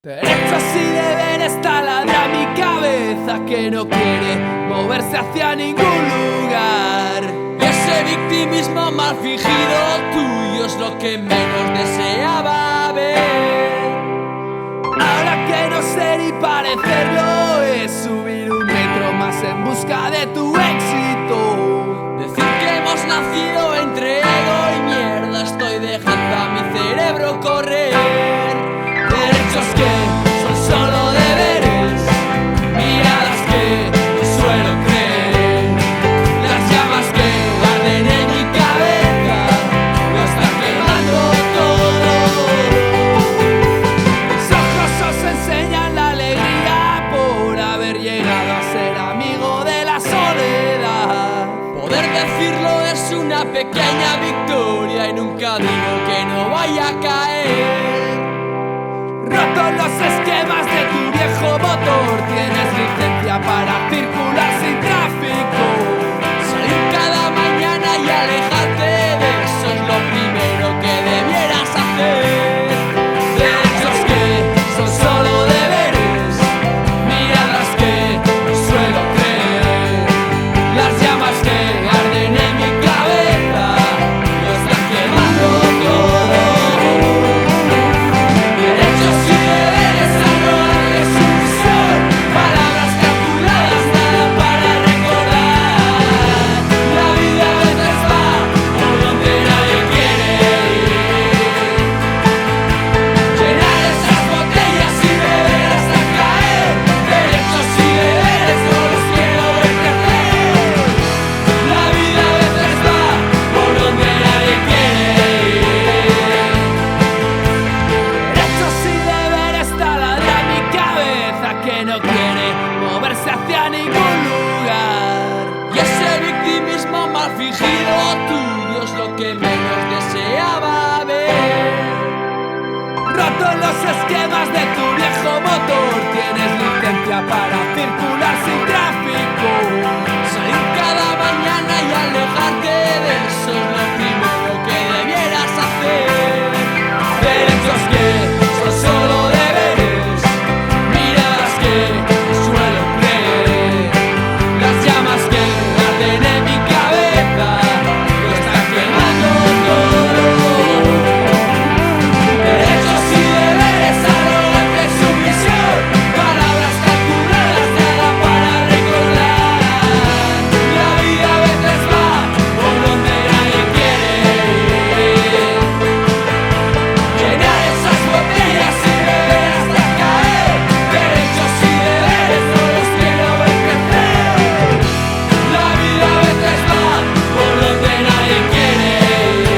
Derechos y deberes taladra mi cabeza que no quiere moverse hacia ningún lugar. Y ese victimismo mal fingido tuyo es lo que menos deseaba ver. Ahora que no sé ni parecerlo es subir un metro más en busca de tu éxito. Decir que hemos nacido entre ego y mierda, estoy dejando a mi cerebro correr. Derechos que son solo deberes, miradas que suelo creer, las llamas que arden en mi cabeza, lo están quemando todo. Mis ojos os enseñan la alegría por haber llegado a ser amigo de la soledad. Poder decirlo es una pequeña victoria y nunca digo que no vaya a caer. Roto los esquemas de tu viejo motor, tienes licencia para circular sin tráfico. Salir cada mañana y alejarte de eso es lo primero que debieras hacer. Derechos que son solo deberes, miradas que no suelo creer, las llamas que arden en mi cabeza lo están quemando todo. Derechos y deberes, arrogarles su visión, palabras calculadas, nada para recordar. La vida a veces va por donde nadie quiere ir. Llenar esas botellas y beber hasta caer. Derechos y deberes, no los quiero ver crecer. La vida a veces va por donde nadie quiere ir. Derechos y deberes taladra mi cabeza que no quiere moverse hacia ningún lugar. Y ese victimismo mal fingido tuyo es lo que menos deseaba ver. Roto los esquemas de tu viejo motor, tienes licencia para circular sin tráfico. Salir cada mañana y alejarte de eso es lo primero que debieras hacer. Derechos que son solo deberes, miradas que suelo creer, las llamas que arden en mi cabeza lo están quemando todo. Derechos y deberes, arrogantes su visión, palabras calculadas, nada para recordar. La vida a veces va por donde nadie quiere ir. Llenar esas botellas y beber hasta caer. Derechos y deberes, no los quiero ver crecer. La vida a veces va por donde nadie quiere ir.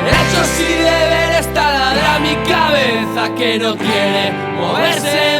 Derechos y deberes taladra mi cabeza que no quiere moverse